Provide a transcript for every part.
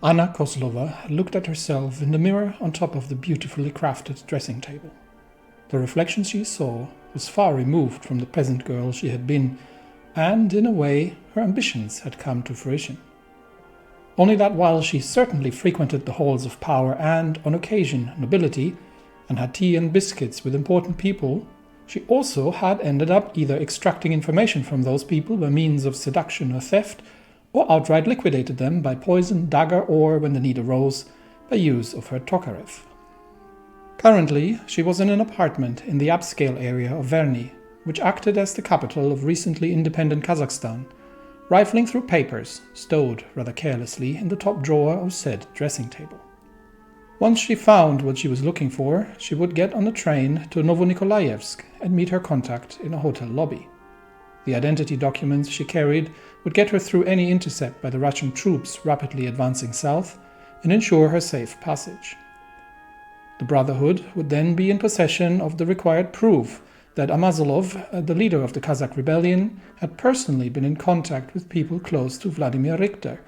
Anna Kozlova looked at herself in the mirror on top of the beautifully crafted dressing table. The reflection she saw was far removed from the peasant girl she had been, and, in a way, her ambitions had come to fruition. Only that while she certainly frequented the halls of power and, on occasion, nobility, and had tea and biscuits with important people, she also had ended up either extracting information from those people by means of seduction or theft, or outright liquidated them by poison, dagger, or, when the need arose, by use of her Tokarev. Currently, she was in an apartment in the upscale area of Verny, which acted as the capital of recently independent Kazakhstan, rifling through papers stowed rather carelessly in the top drawer of said dressing table. Once she found what she was looking for, she would get on a train to Novonikolaevsk and meet her contact in a hotel lobby. The identity documents she carried would get her through any intercept by the Russian troops rapidly advancing south and ensure her safe passage. The Brotherhood would then be in possession of the required proof that Amazolov, the leader of the Kazakh rebellion, had personally been in contact with people close to Vladimir Richter,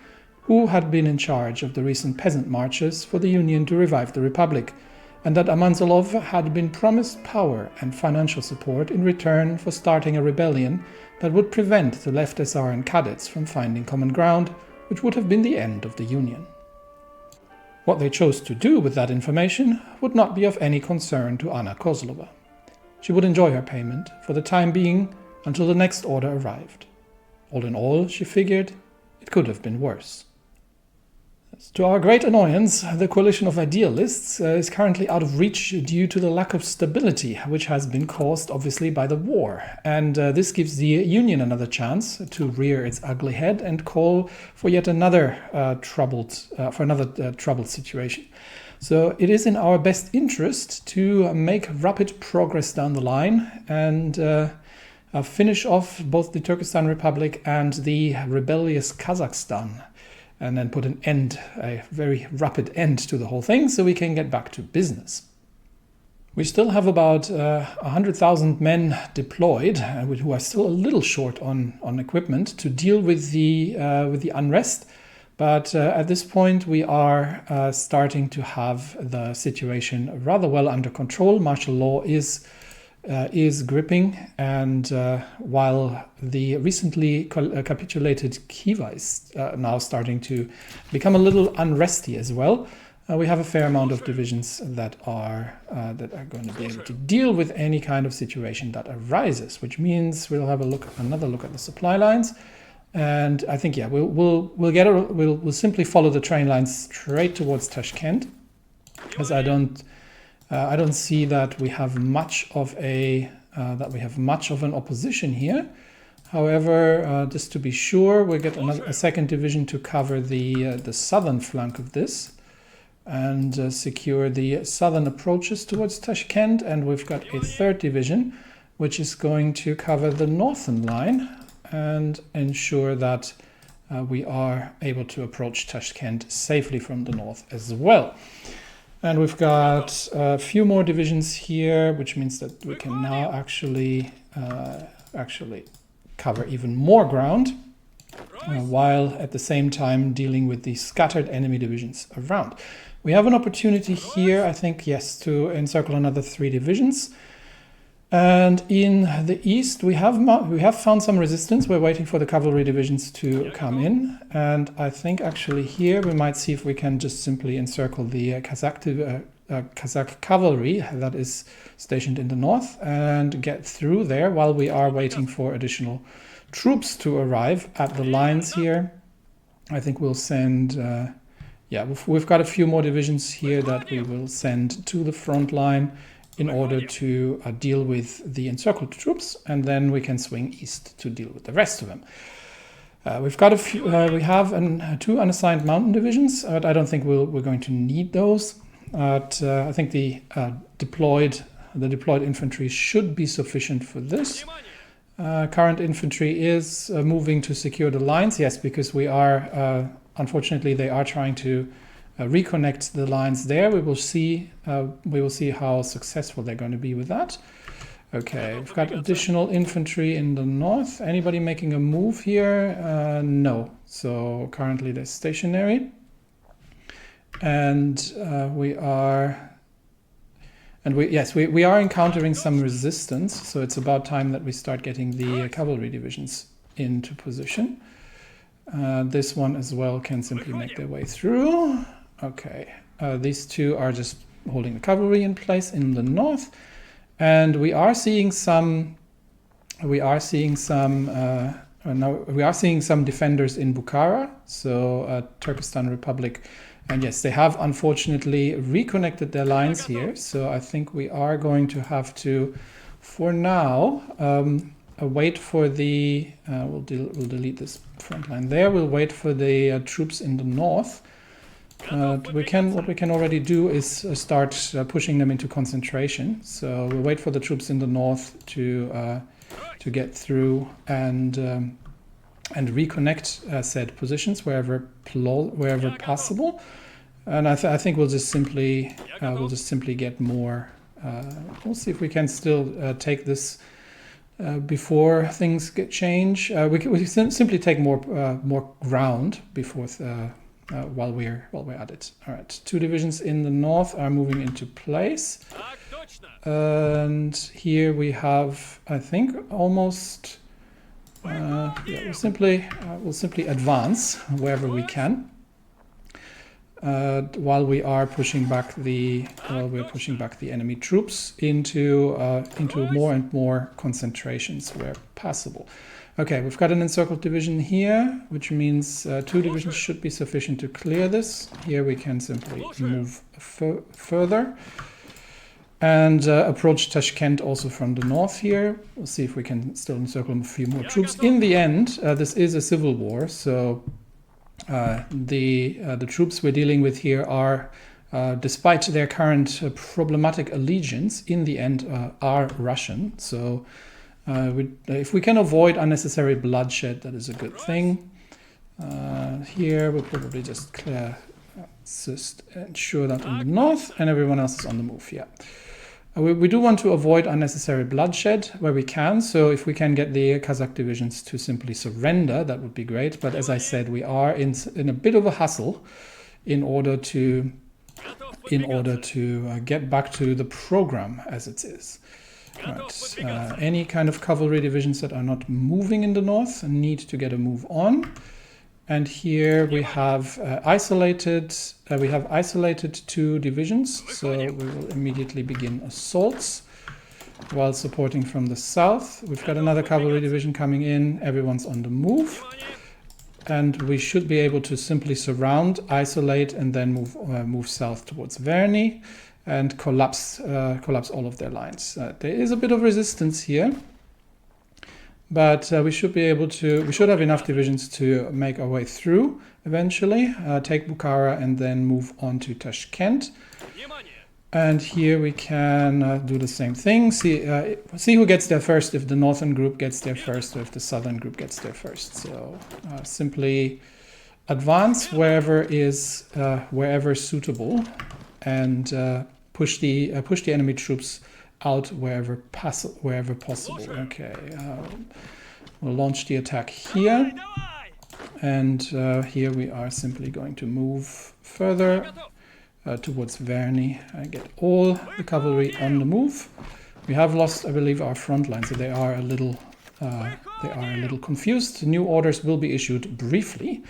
who had been in charge of the recent peasant marches for the Union to revive the Republic, and that Amazolov had been promised power and financial support in return for starting a rebellion that would prevent the left SR and cadets from finding common ground, which would have been the end of the Union. What they chose to do with that information would not be of any concern to Anna Kozlova. She would enjoy her payment for the time being until the next order arrived. All in all, she figured, it could have been worse. To our great annoyance, the coalition of idealists is currently out of reach due to the lack of stability, which has been caused, obviously, by the war. And this gives the Union another chance to rear its ugly head and call for yet another troubled situation. So it is in our best interest to make rapid progress down the line and finish off both the Turkestan Republic and the rebellious Kazakhstan, and then put a very rapid end to the whole thing so we can get back to business. We still have about 100,000 men deployed, who are still a little short on equipment to deal with the unrest. But at this point, we are starting to have the situation rather well under control. Martial law is gripping, and while the recently capitulated Khiva is now starting to become a little unresty as well, we have a fair amount of divisions that are going to be able to deal with any kind of situation that arises, which means we'll have another look at the supply lines. And I think, we'll simply follow the train lines straight towards Tashkent, because I don't see that we have much of an opposition here. However, just to be sure, we'll get a second division to cover the southern flank of this and secure the southern approaches towards Tashkent, and we've got a third division which is going to cover the northern line and ensure that we are able to approach Tashkent safely from the north as well. And we've got a few more divisions here, which means that we can now actually cover even more ground, while at the same time dealing with the scattered enemy divisions around. We have an opportunity here, I think, yes, to encircle another 3 divisions. And in the east, we have found some resistance. We're waiting for the cavalry divisions to come in. And I think actually here we might see if we can just simply encircle the Kazakh cavalry that is stationed in the north and get through there while we are waiting for additional troops to arrive at the lines here. I think we'll send, we've got a few more divisions here that we will send to the front line in order to deal with the encircled troops, and then we can swing east to deal with the rest of them. We've got we have 2 unassigned mountain divisions, but I don't think we're going to need those. I think the deployed infantry should be sufficient for this. Current infantry is moving to secure the lines, yes, because we are, unfortunately, they are trying to reconnect the lines there. We will see how successful they're going to be with that. Okay, we've got additional infantry in the north. Anybody making a move here? No. So currently they're stationary. And we are encountering some resistance, so it's about time that we start getting the cavalry divisions into position. This one as well can simply make their way through. Okay, these two are just holding the cavalry in place in the north, and we are seeing some defenders in Bukhara, so Turkestan Republic. And yes, they have unfortunately reconnected their lines here. So I think we are going to have to, for now, wait for the, we'll delete this front line there. We'll wait for the troops in the north. What we can already do is start pushing them into concentration. So we'll wait for the troops in the north to get through and reconnect said positions wherever possible. And I think we'll just simply get more. We'll see if we can still take this before things get changed. We simply take more ground before while we're at it. All right, 2 divisions in the north are moving into place. And here we have, I think, almost. We'll simply advance wherever we can, while we're pushing back the enemy troops into more and more concentrations where possible. Okay, we've got an encircled division here, which means 2 divisions should be sufficient to clear this. Here we can simply move further. And approach Tashkent also from the north here. We'll see if we can still encircle a few more troops. In the end, this is a civil war, so the troops we're dealing with here are, despite their current problematic allegiance, in the end are Russian. So if we can avoid unnecessary bloodshed, that is a good thing. Here we'll probably just ensure that in the north, and everyone else is on the move. Yeah. We do want to avoid unnecessary bloodshed where we can, so if we can get the Kazakh divisions to simply surrender, that would be great. But as I said, we are in a bit of a hustle in order to get back to the program as it is. Right. Any kind of cavalry divisions that are not moving in the north need to get a move on. And here we have isolated 2 divisions, so we will immediately begin assaults while supporting from the south. We've got another cavalry division coming in. Everyone's on the move, and we should be able to simply surround, isolate, and then move south towards Verny and collapse all of their lines. There is a bit of resistance here. But we should have enough divisions to make our way through eventually, take Bukhara and then move on to Tashkent. And here we can do the same thing. See who gets there first, if the northern group gets there first or if the southern group gets there first. So simply advance wherever suitable and push the enemy troops out wherever possible. Okay, we'll launch the attack here, and here we are simply going to move further towards Verny and get all the cavalry on the move. We have lost, I believe, our front line, so they are a little confused. New orders will be issued briefly.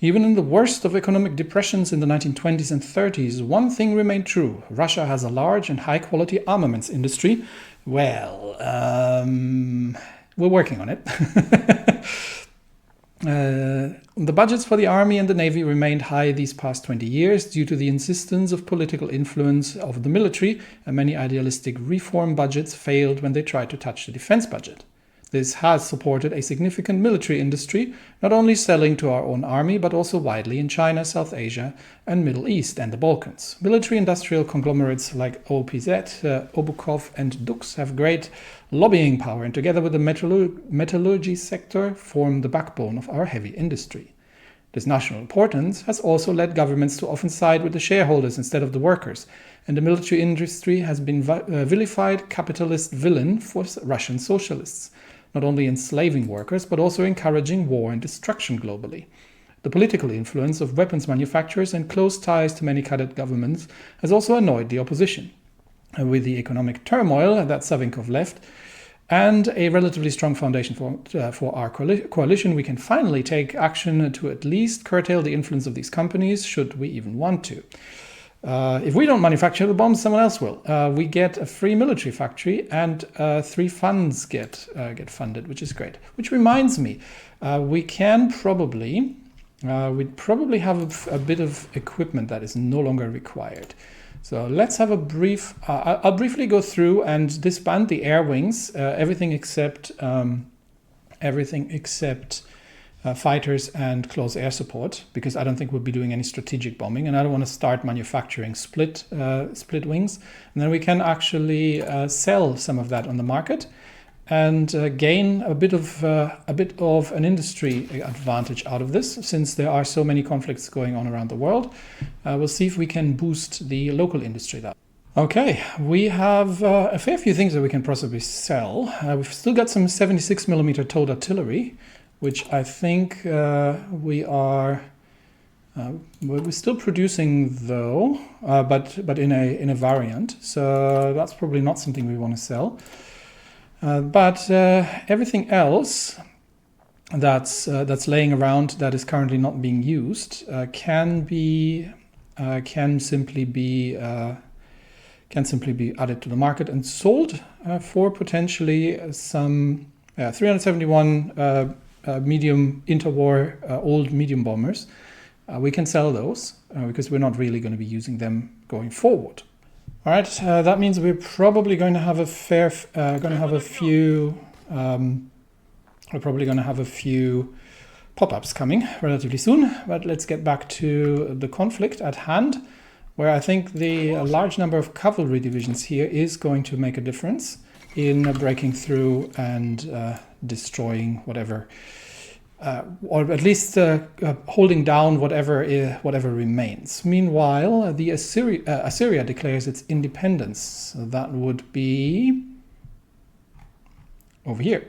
Even in the worst of economic depressions in the 1920s and 30s, one thing remained true. Russia has a large and high-quality armaments industry. Well, we're working on it. The budgets for the army and the navy remained high these past 20 years due to the insistence of political influence of the military, and many idealistic reform budgets failed when they tried to touch the defense budget. This has supported a significant military industry, not only selling to our own army, but also widely in China, South Asia, and Middle East and the Balkans. Military-industrial conglomerates like OPZ, Obukov, and Dux have great lobbying power, and together with the metallurgy sector, form the backbone of our heavy industry. This national importance has also led governments to often side with the shareholders instead of the workers, and the military industry has been vilified capitalist villain for Russian socialists, not only enslaving workers, but also encouraging war and destruction globally. The political influence of weapons manufacturers and close ties to many cadet governments has also annoyed the opposition. With the economic turmoil that Savinkov left, and a relatively strong foundation for our coalition, we can finally take action to at least curtail the influence of these companies, should we even want to. If we don't manufacture the bombs, someone else will. We get a free military factory, and 3 funds get funded, which is great. Which reminds me, we'd probably have a bit of equipment that is no longer required. So let's have a brief. I'll briefly go through and disband the air wings, everything except fighters and close air support, because I don't think we'll be doing any strategic bombing, and I don't want to start manufacturing split wings. And then we can actually sell some of that on the market and gain a bit of an industry advantage out of this, since there are so many conflicts going on around the world. We'll see if we can boost the local industry. Okay, we have a fair few things that we can possibly sell. We've still got some 76mm towed artillery, which I think we're still producing though, but in a variant. So that's probably not something we want to sell. But everything else that's laying around that is currently not being used can simply be added to the market and sold for potentially some 371 medium interwar old medium bombers. We can sell those because we're not really going to be using them going forward. All right, that means we're probably going to have a few pop-ups coming relatively soon. But let's get back to the conflict at hand, where I think a large number of cavalry divisions here is going to make a difference in breaking through and destroying whatever, or at least holding down whatever remains. Meanwhile, the Assyria declares its independence. So that would be over here.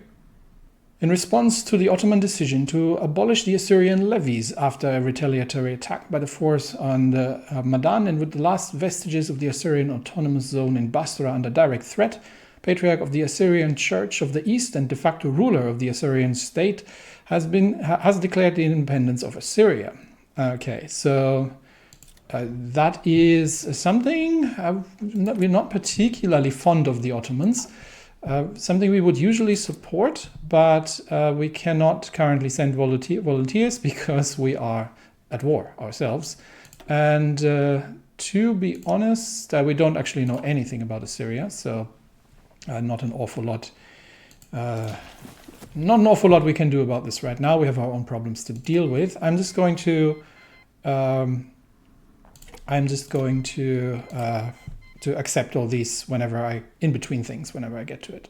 In response to the Ottoman decision to abolish the Assyrian levies after a retaliatory attack by the force on the Madan, and with the last vestiges of the Assyrian autonomous zone in Basra under direct threat, Patriarch of the Assyrian Church of the East and de facto ruler of the Assyrian state has declared the independence of Assyria. Okay, so that is something we're not particularly fond of the Ottomans. Something we would usually support, but we cannot currently send volunteers because we are at war ourselves. And to be honest, we don't actually know anything about Assyria, so not an awful lot we can do about this right now. We have our own problems to deal with. I'm just going to accept all these in between things whenever I get to it.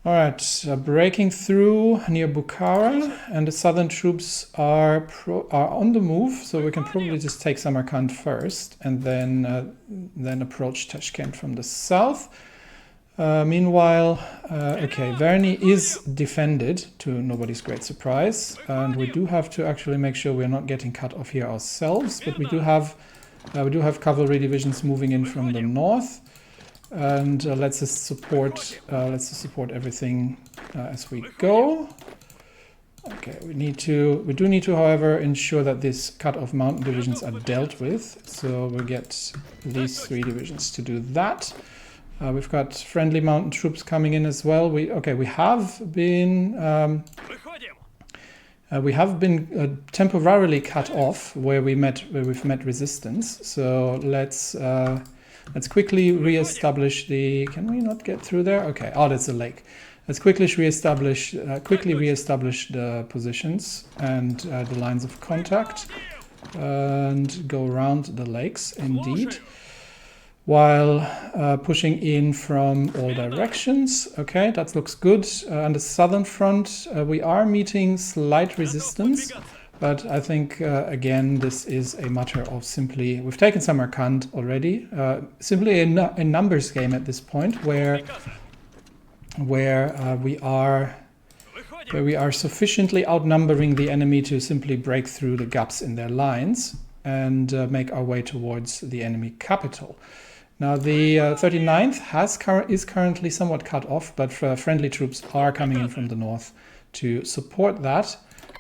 All right, breaking through near Bukhara, and the southern troops are on the move, so we can probably just take Samarkand first, and then approach Tashkent from the south. Meanwhile, Verny is defended to nobody's great surprise, and we do have to actually make sure we're not getting cut off here ourselves, but we do have cavalry divisions moving in from the north, and let's just support everything as we go. Okay, we do need to, however, ensure that these cut-off mountain divisions are dealt with. So we'll get these 3 divisions to do that. We've got friendly mountain troops coming in as well. We have been temporarily cut off where we've met resistance. So let's quickly reestablish the. Can we not get through there? Okay. Oh, that's a lake. Let's quickly reestablish the positions and the lines of contact, and go around the lakes. Indeed. While pushing in from all directions. Okay, that looks good. On the southern front, we are meeting slight resistance, but I think, again, this is a matter of simply... We've taken Samarkand already. Simply a numbers game at this point, where we are where we are sufficiently outnumbering the enemy to simply break through the gaps in their lines and make our way towards the enemy capital. Now the 39th is currently somewhat cut off, but friendly troops are coming in from the north to support that.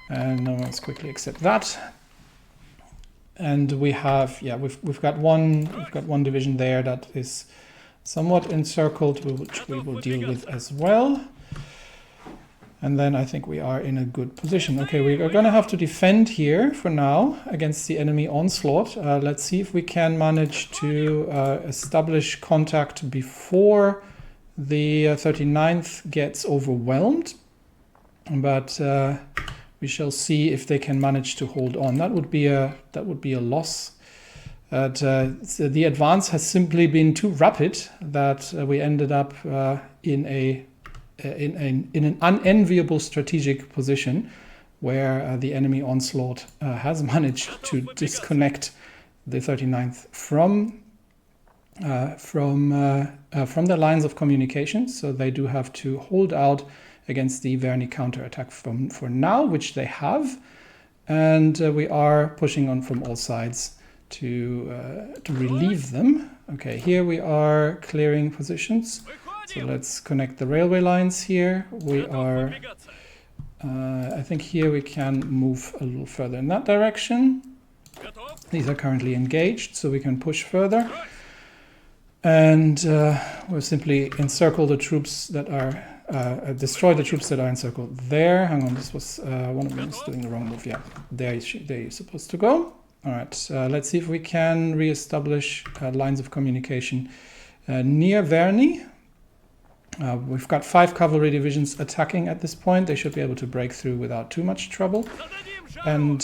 And now let's quickly accept that. And we have, we've got one division there that is somewhat encircled, which we will deal with as well. And then I think we are in a good position. Okay, we are going to have to defend here for now against the enemy onslaught. Let's see if we can manage to establish contact before the 39th gets overwhelmed. But we shall see if they can manage to hold on. That would be a loss. So the advance has simply been too rapid that we ended up in an unenviable strategic position where the enemy onslaught has managed to disconnect the 39th from the lines of communication. So they do have to hold out against the Verny counterattack for now, which they have. And we are pushing on from all sides to relieve them. Okay, here we are clearing positions. So let's connect the railway lines here. We are, I think here we can move a little further in that direction. These are currently engaged, so we can push further. And we'll simply encircle the troops that are, destroy the troops that are encircled there. Hang on, this was, one of them is doing the wrong move. Yeah, there you're supposed to go. All right, let's see if we can re-establish lines of communication near Verny. We've got 5 cavalry divisions attacking at this point. They should be able to break through without too much trouble. And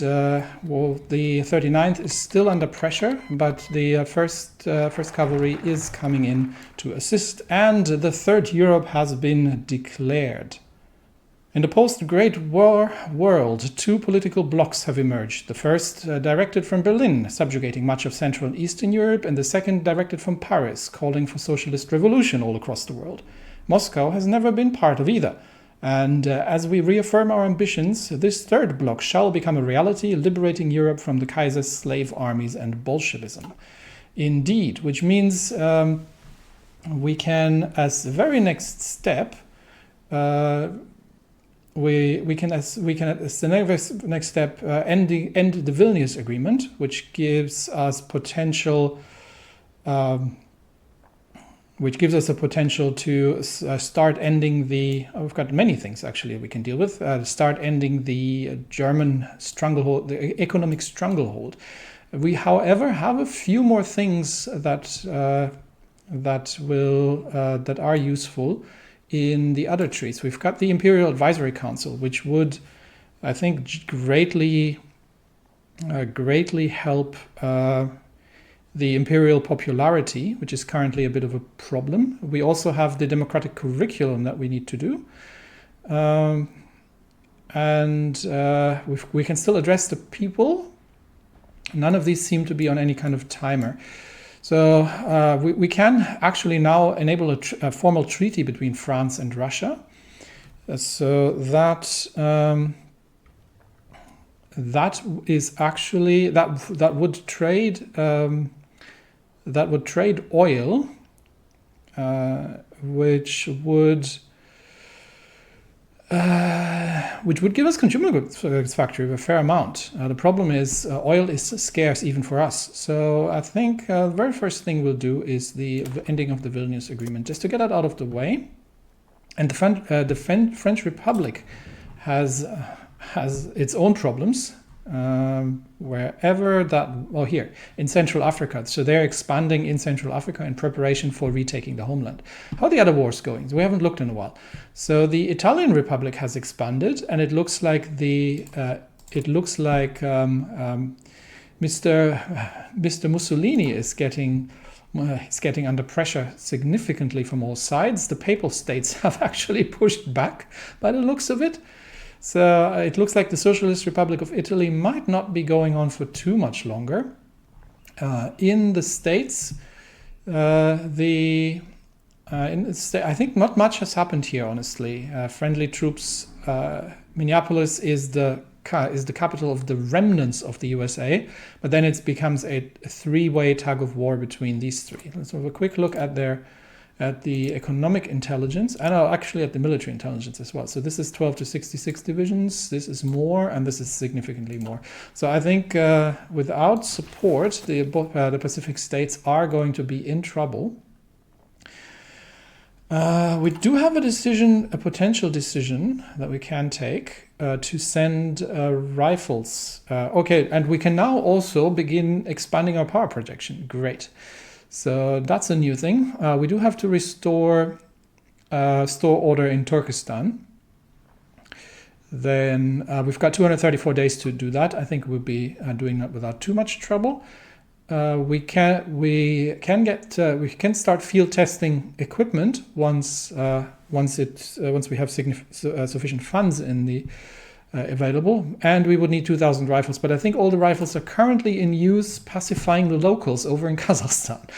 well, the 39th is still under pressure, but the first cavalry is coming in to assist, and the Third Europe has been declared. In the post-Great War world, 2 political blocs have emerged. The first directed from Berlin, subjugating much of Central and Eastern Europe, and the second directed from Paris, calling for socialist revolution all across the world. Moscow has never been part of either. And as we reaffirm our ambitions, this third bloc shall become a reality, liberating Europe from the Kaiser's slave armies and Bolshevism. Indeed, which means we can, as the very next step, we can as the next step end the Vilnius Agreement, which gives us potential. Which gives us a potential to start ending the, we've got many things actually we can deal with, start ending the German stranglehold, the economic stranglehold. We, however, have a few more things that are useful in the other treaties. We've got the Imperial Advisory Council, which would, I think, greatly help the imperial popularity, which is currently a bit of a problem. We also have the democratic curriculum that we need to do. We can still address the people. None of these seem to be on any kind of timer. So we can actually now enable a formal treaty between France and Russia. So that is actually, that would trade oil, which would give us consumer goods factory of a fair amount. The problem is oil is scarce even for us. So I think the very first thing we'll do is the ending of the Vilnius Agreement, just to get that out of the way. And the French Republic has its own problems. Wherever that, well, here in Central Africa, so they're expanding in Central Africa in preparation for retaking the homeland. How are the other wars going? We haven't looked in a while. So the Italian Republic has expanded, and it looks like Mr. Mussolini is getting under pressure significantly from all sides. The Papal States have actually pushed back by the looks of it. So it looks like the Socialist Republic of Italy might not be going on for too much longer. In the States, I think not much has happened here, honestly. Friendly troops Minneapolis is the capital of the remnants of the USA, but then it becomes a three-way tug of war between these three. Let's have a quick look at the economic intelligence, and actually at the military intelligence as well. So this is 12 to 66 divisions, this is more, and this is significantly more. So I think without support, the Pacific states are going to be in trouble. We do have a potential decision that we can take to send rifles. Okay, and we can now also begin expanding our power projection. Great. So that's a new thing. We do have to restore store order in Turkestan. Then we've got 234 days to do that. I think we'll be doing that without too much trouble. We can start field testing equipment once we have sufficient funds in the available, and we would need 2,000 rifles. But I think all the rifles are currently in use pacifying the locals over in Kazakhstan.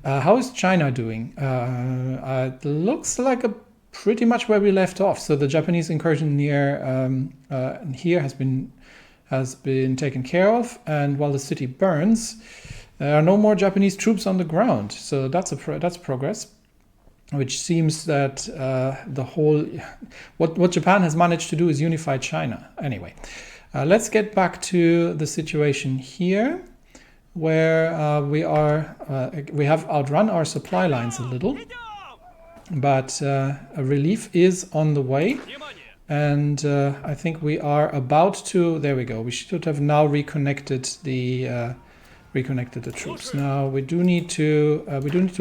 How is China doing? It looks like pretty much where we left off. So the Japanese incursion near here has been taken care of, and while the city burns, there are no more Japanese troops on the ground. So that's progress, which seems that the whole what Japan has managed to do is unify China. Anyway, let's get back to the situation here, where we have outrun our supply lines a little, but a relief is on the way, and I think we are about to. There we go. We should have now reconnected the troops. Now we do need to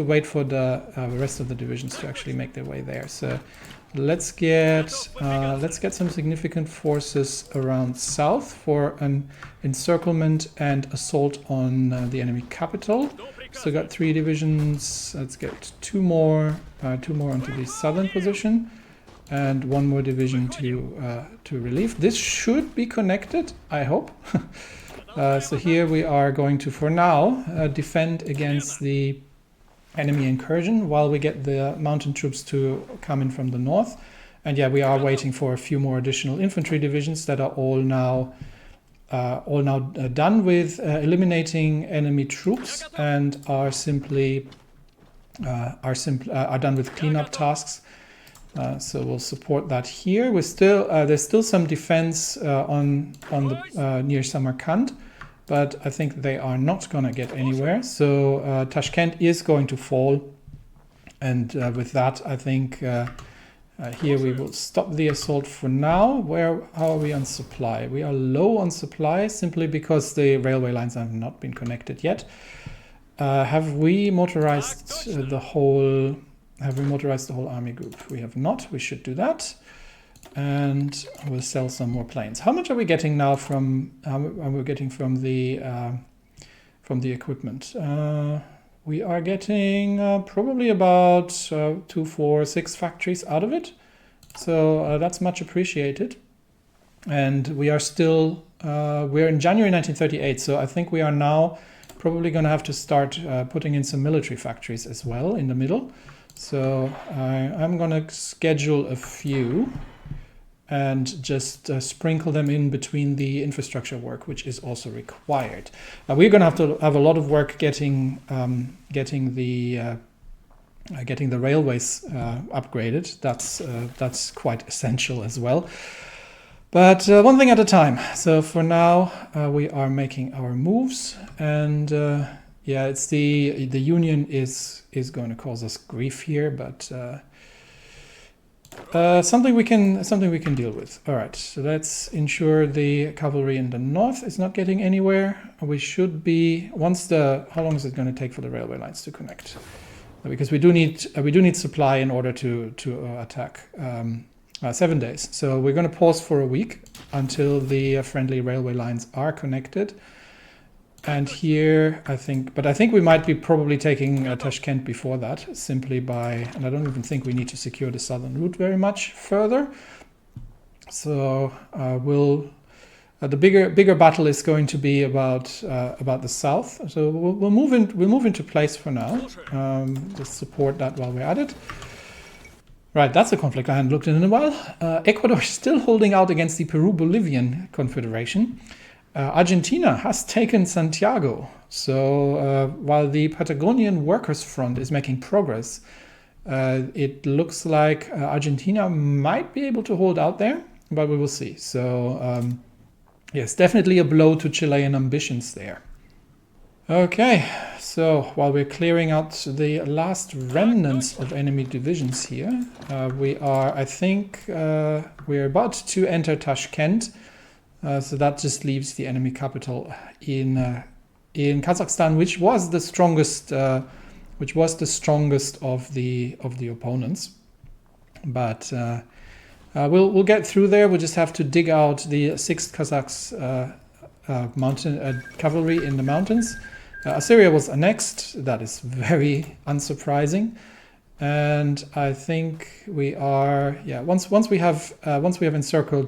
wait for the rest of the divisions to actually make their way there. So let's get some significant forces around south for an encirclement and assault on the enemy capital. So got 3 divisions. Let's get two more onto the southern position, and 1 more division to relief. This should be connected, I hope. So here we are going to, for now, defend against the enemy incursion while we get the mountain troops to come in from the north. And yeah, we are waiting for a few more additional infantry divisions that are all now done with eliminating enemy troops and are done with cleanup tasks. So we'll support that here. There's still some defense on the near Samarkand, but I think they are not going to get anywhere. So Tashkent is going to fall, and with that, I think here we will stop the assault for now. How are we on supply? We are low on supply simply because the railway lines have not been connected yet. Have we motorized the whole? Have we motorized the whole army group? We have not. We should do that, and we'll sell some more planes. How much are we getting now from? We're getting from the equipment. We are getting probably about 2, 4, 6 factories out of it. So that's much appreciated. And we are still we're in January 1938. So I think we are now probably going to have to start putting in some military factories as well in the middle. So I'm going to schedule a few and just sprinkle them in between the infrastructure work, which is also required. We're going to have a lot of work getting the railways upgraded. That's quite essential as well. But one thing at a time. So for now, we are making our moves, and yeah, it's the Union is going to cause us grief here, but something we can deal with. All right, so let's ensure the cavalry in the north is not getting anywhere. We should be how long is it going to take for the railway lines to connect? Because we do need supply in order to attack. 7 days. So we're going to pause for a week until the friendly railway lines are connected. And here, I think we might be probably taking Tashkent before that, simply by, and I don't even think we need to secure the southern route very much further. So the bigger battle is going to be about the south. So we'll move into place for now. Just support that while we're at it. Right, that's a conflict I hadn't looked in a while. Ecuador is still holding out against the Peru-Bolivian Confederation. Argentina has taken Santiago. So while the Patagonian Workers' Front is making progress, it looks like Argentina might be able to hold out there, but we will see. So yes, definitely a blow to Chilean ambitions there. Okay, so while we're clearing out the last remnants of enemy divisions here, I think we're about to enter Tashkent. So that just leaves the enemy capital in Kazakhstan, which was the strongest of the opponents. But we'll get through there. We'll just have to dig out the 6th Kazakhs mountain cavalry in the mountains. Assyria was annexed. That is very unsurprising, and I think we are once we have encircled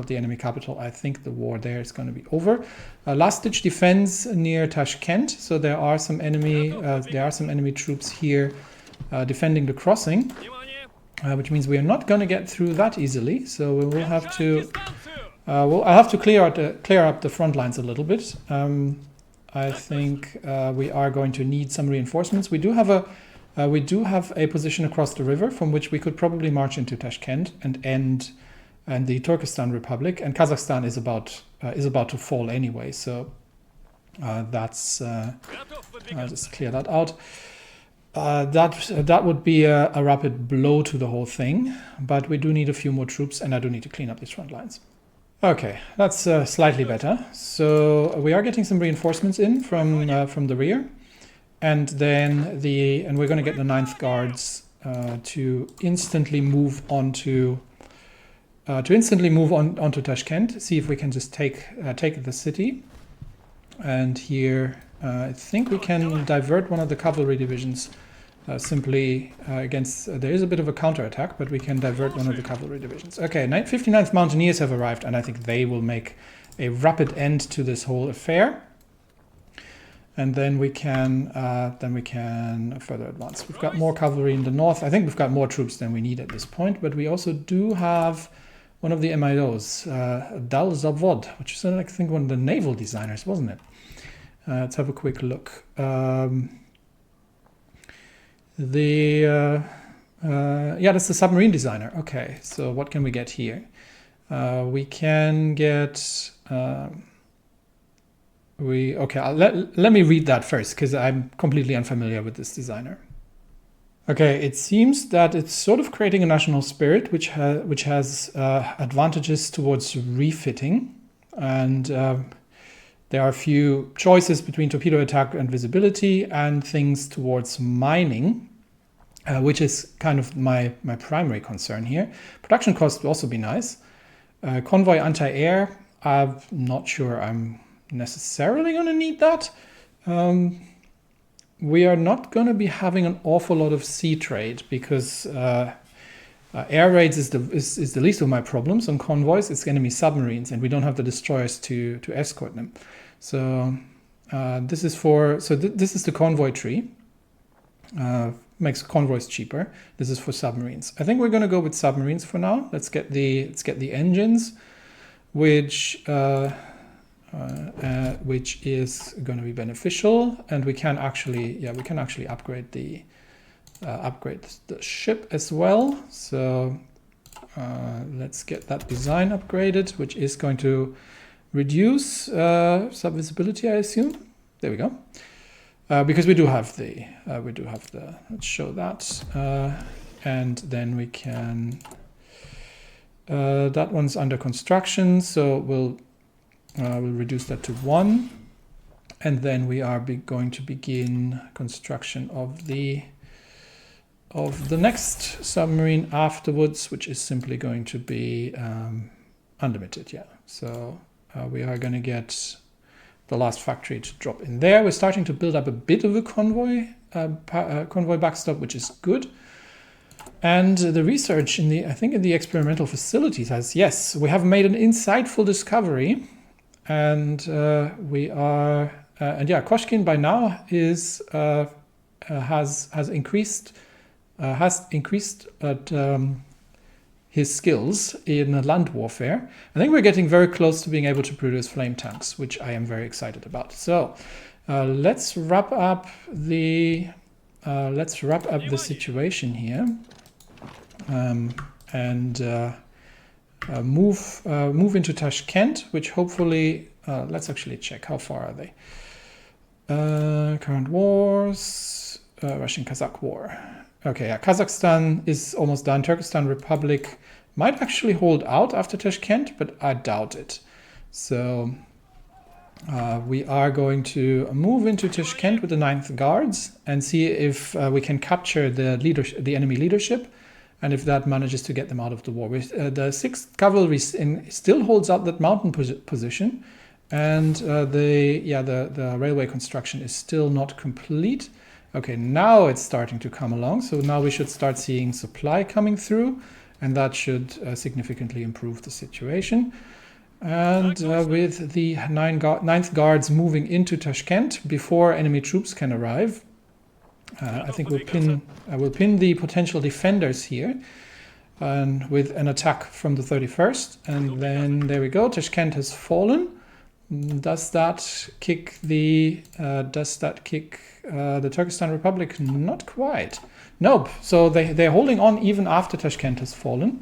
the enemy capital, I think the war there is going to be over. Last-ditch defense near Tashkent, so there are some enemy troops here defending the crossing, which means we are not going to get through that easily. So we will have to I'll have to clear up the front lines a little bit. I think we are going to need some reinforcements. We do have a position across the river from which we could probably march into Tashkent and end the Turkestan Republic. And Kazakhstan is about to fall anyway. So that's I'll just clear that out. That would be a rapid blow to the whole thing. But we do need a few more troops, and I do need to clean up these front lines. Okay, that's slightly better. So we are getting some reinforcements in from the rear, and then we're going to get the 9th Guards to instantly move onto Tashkent. See if we can just take the city. And here, I think we can divert one of the cavalry divisions. Simply against, there is a bit of a counterattack, but we can divert one of the cavalry divisions. Okay, 59th Mountaineers have arrived, and I think they will make a rapid end to this whole affair. And then we can further advance. We've got more cavalry in the north. I think we've got more troops than we need at this point, but we also do have one of the MIOs, Dal Zavod, which is I think one of the naval designers, wasn't it? Let's have a quick look. That's the submarine designer. Okay, so what can we get here? We can get let me read that first, because I'm completely unfamiliar with this designer. Okay, it seems that it's sort of creating a national spirit, which has advantages towards refitting, and there are a few choices between torpedo attack and visibility, and things towards mining, which is kind of my primary concern here. Production costs will also be nice. Convoy anti-air, I'm not sure I'm necessarily going to need that. We are not going to be having an awful lot of sea trade, because air raids is the least of my problems. On convoys, it's enemy submarines, and we don't have the destroyers to escort them. So this is the convoy tree. Makes convoys cheaper. This is for submarines. I think we're going to go with submarines for now. Let's get the engines, which is going to be beneficial, and we can actually upgrade the ship as well. So let's get that design upgraded, which is going to reduce sub-visibility, I assume. There we go. Because we do have the let's show that, and then we can that one's under construction, so we'll reduce that to 1, and then we are going to begin construction of the next submarine afterwards, which is simply going to be unlimited. Yeah, so we are going to get the last factory to drop in there. We're starting to build up a bit of a convoy backstop, which is good. And the research in the experimental facilities has, yes, we have made an insightful discovery, and we are, and yeah, Koshkin by now is has increased has increased at his skills in land warfare. I think we're getting very close to being able to produce flame tanks, which I am very excited about. So let's wrap up the situation here, and move into Tashkent, which hopefully let's actually check how far are they. Current wars, Russian-Kazakh war. Okay, yeah, Kazakhstan is almost done. Turkestan Republic might actually hold out after Tashkent, but I doubt it. So we are going to move into Tashkent with the 9th Guards and see if we can capture the enemy leadership, and if that manages to get them out of the war. The 6th Cavalry still holds out that mountain position, and the railway construction is still not complete. Okay, now it's starting to come along, so now we should start seeing supply coming through, and that should significantly improve the situation. And with the 9th Guards moving into Tashkent before enemy troops can arrive, I think we'll pin the potential defenders here, and with an attack from the 31st, and then there we go. Tashkent has fallen. Does that kick the Turkestan Republic? Not quite. Nope. So they're holding on even after Tashkent has fallen,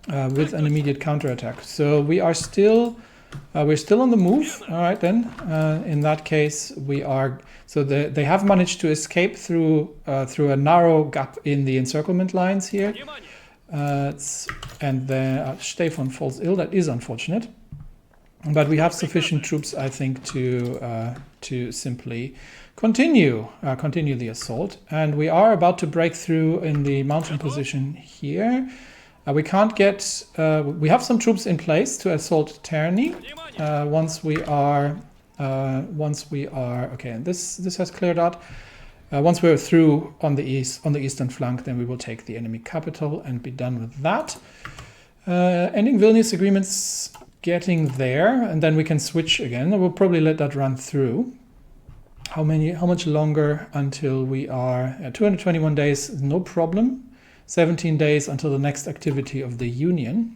with an immediate counterattack. So we're still on the move. All right, then. In that case, we are. So they have managed to escape through a narrow gap in the encirclement lines here, and then Stefan falls ill. That is unfortunate. But we have sufficient troops, I think, to simply continue the assault. And we are about to break through in the mountain position here. We can't get. We have some troops in place to assault Terni. Once we are. Okay, and this has cleared out. Once we're through on the eastern flank, then we will take the enemy capital and be done with that. Ending Vilnius agreements. Getting there, and then we can switch again. We'll probably let that run through. How much longer until we are at 221 days? No problem. 17 days until the next activity of the Union.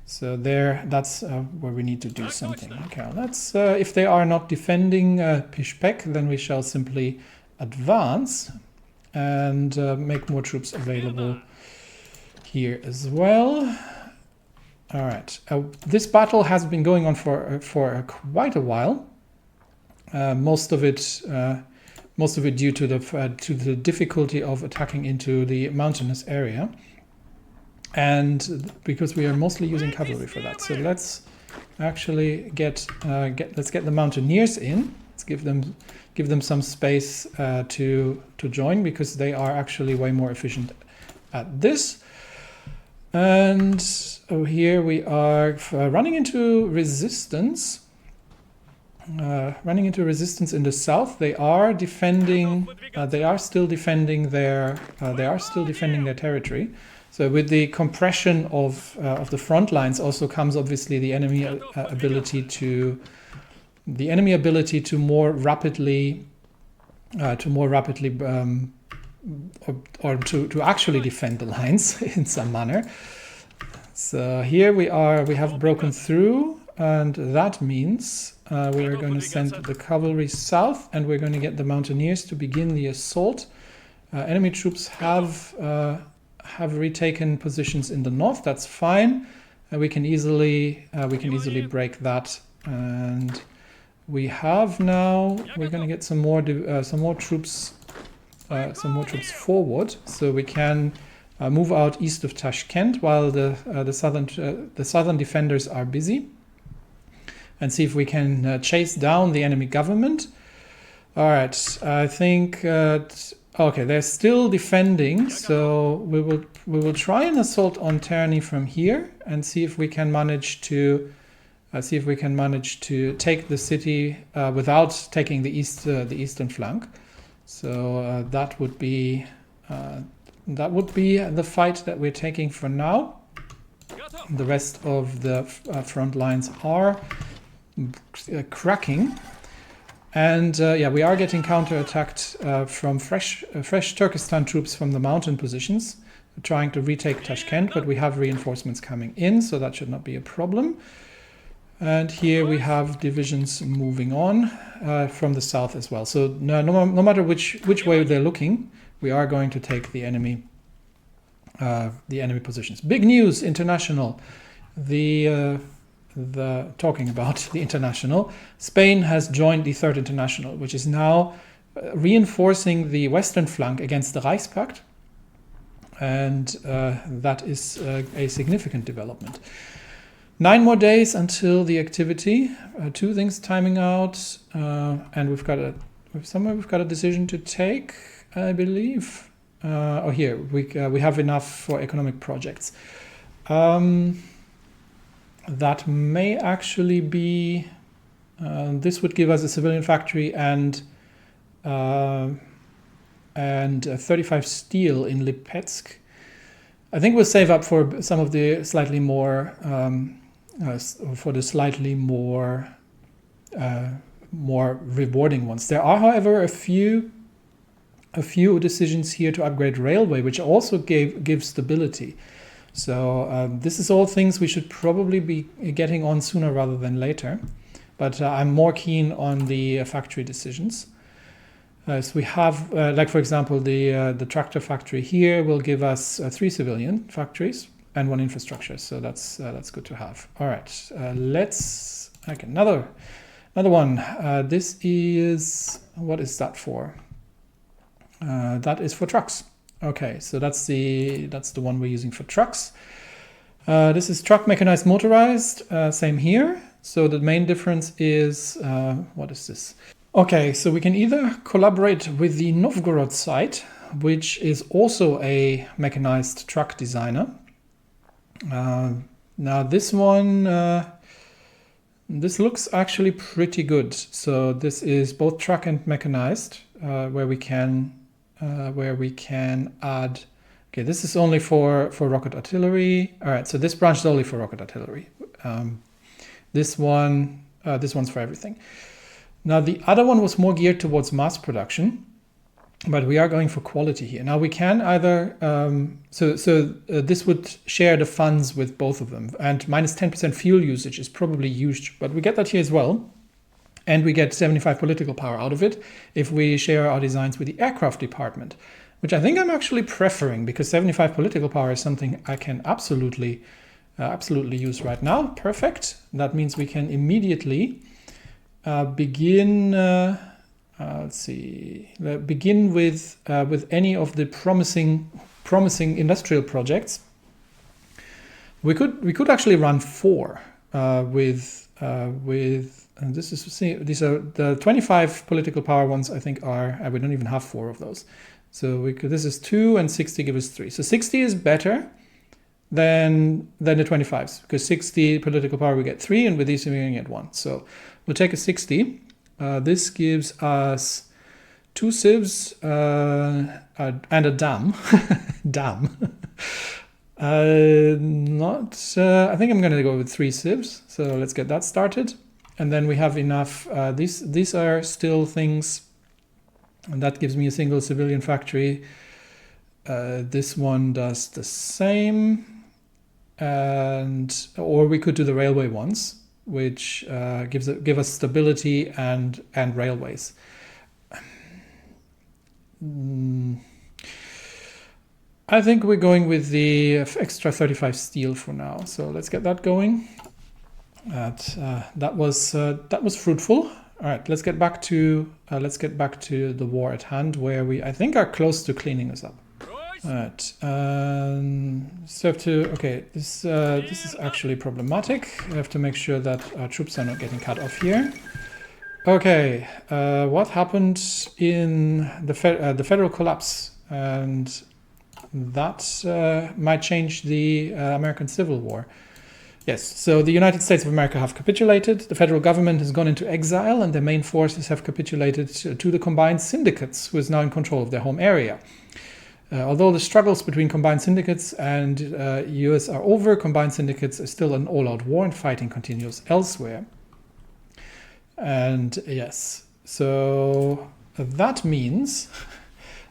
So that's where we need to do something. Okay, let's. If they are not defending Pishpek, then we shall simply advance and make more troops available here as well. All right. This battle has been going on for quite a while. Most of it due to the difficulty of attacking into the mountainous area, and because we are mostly using cavalry for that. So let's actually get the mountaineers in. Let's give them some space to join, because they are actually way more efficient at this. And here we are running into resistance. In the south. They are defending. They are still defending their territory. So with the compression of the front lines, also comes obviously the enemy ability to more rapidly or to actually defend the lines in some manner. So here we have broken through, and that means we are going to send the cavalry south, and we're going to get the mountaineers to begin the assault. Enemy troops have retaken positions in the north. That's fine. We can easily break that, and we have now. We're going to get some more troops forward, so we can move out east of Tashkent while the southern defenders are busy, and see if we can chase down the enemy government. All right, I think. Okay, they're still defending, so we will try and assault on Terni from here and see if we can manage to take the city without taking the eastern flank. So that would be the fight that we're taking for now. The rest of the front lines are cracking. And yeah, we are getting counterattacked from fresh Turkestan troops from the mountain positions, trying to retake Tashkent, but we have reinforcements coming in, so that should not be a problem. And here we have divisions moving on from the south as well. So no matter which way they're looking, we are going to take the enemy positions. Big news, international. Talking about the international, Spain has joined the Third International, which is now reinforcing the western flank against the Reichspakt, and that is a significant development. 9 more days until the activity. 2 things timing out, and we've got a decision to take, I believe. Here we have enough for economic projects. That may actually be. This would give us a civilian factory and 35 steel in Lipetsk. I think we'll save up for some of the slightly more more rewarding ones. There are, however, a few decisions here to upgrade railway, which also give stability. So this is all things we should probably be getting on sooner rather than later. But I'm more keen on the factory decisions. So we have, like for example, the tractor factory here will give us 3 civilian factories and 1 infrastructure. So that's good to have. All right, let's another one. This is, what is that for? That is for trucks. Okay, so that's the one we're using for trucks. This is truck mechanized motorized, same here. So the main difference is, what is this? Okay, so we can either collaborate with the Novgorod site, which is also a mechanized truck designer. Now this one, this looks actually pretty good. So this is both truck and mechanized, where we can add. Okay, this is only for rocket artillery. All right, so this branch is only for rocket artillery. This one's for everything. Now the other one was more geared towards mass production, but we are going for quality here. Now we can either this would share the funds with both of them, and minus 10% fuel usage is probably huge, but we get that here as well. And we get 75 political power out of it if we share our designs with the aircraft department, which I think I'm actually preferring, because 75 political power is something I can absolutely use right now. Perfect. That means we can immediately begin. Let's see. Begin with any of the promising industrial projects. We could actually run 4 with. And these are the 25 political power ones. I think we don't even have 4 of those. So this is 2 and 60 give us 3. So 60 is better than the 25s, because 60 political power we get 3, and with these we get 1. So we'll take a 60. This gives us 2 civs and a dam. Dam. I think I'm going to go with 3 civs. So let's get that started. And then we have enough. These are still things, and that gives me a single civilian factory. This one does the same, or we could do the railway ones, which give us stability and railways. I think we're going with the extra 35 steel for now. So let's get that going. That was fruitful. All right, let's get back to the war at hand, where I think are close to cleaning this up. All right. This is actually problematic. I have to make sure that our troops are not getting cut off here. Okay, what happened in the federal collapse, and that might change the American Civil War. Yes, so the United States of America have capitulated, the federal government has gone into exile, and their main forces have capitulated to the combined syndicates, who is now in control of their home area. Although the struggles between combined syndicates and US are over, combined syndicates are still an all-out war, and fighting continues elsewhere. And yes, So that means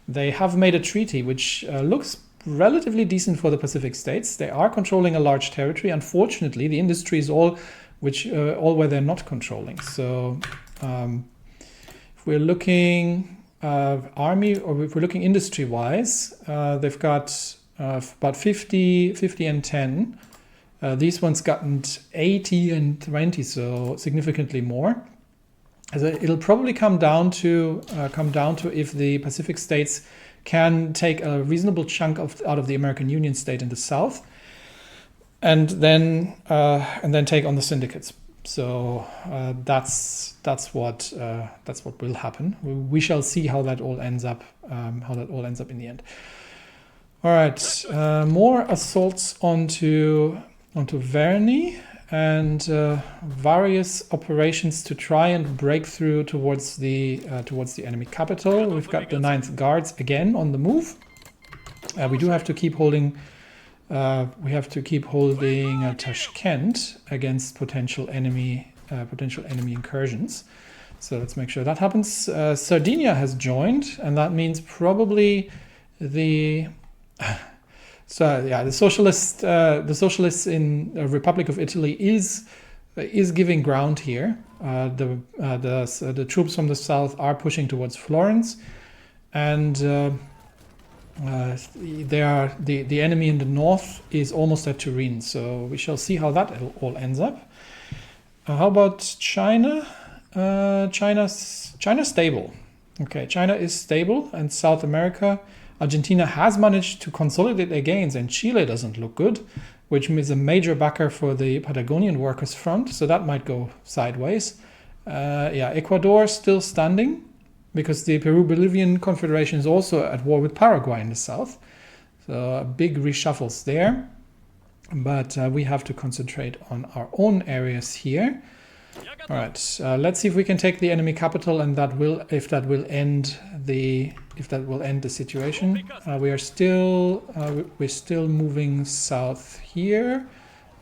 they have made a treaty which looks relatively decent for the Pacific states. They are controlling a large territory. Unfortunately, the industry is all where they're not controlling. So if we're looking army, or if we're looking industry-wise, they've got about 50 and 10. These ones gotten 80 and 20, so significantly more. So it'll probably come down to if the Pacific states can take a reasonable chunk out of the American Union state in the South, and then take on the syndicates. So that's what will happen. We shall see how that all ends up. In the end. All right, more assaults onto Verny, and various operations to try and break through towards the enemy capital. We've got the 9th Guards again on the move. We do have to keep holding. We have to keep holding Tashkent against potential enemy incursions. So let's make sure that happens. Sardinia has joined, and that means probably the. So yeah, the socialists in the Republic of Italy is giving ground here. The troops from the south are pushing towards Florence, and the enemy in the north is almost at Turin. So we shall see how that all ends up. How about China? China's stable. Okay, China is stable, and South America. Argentina has managed to consolidate their gains, and Chile doesn't look good, which is a major backer for the Patagonian Workers' Front, so that might go sideways. Ecuador still standing, because the Peru-Bolivian Confederation is also at war with Paraguay in the south. So big reshuffles there. But we have to concentrate on our own areas here. All right, let's see if we can take the enemy capital, and if that will end the situation. We're still moving south here,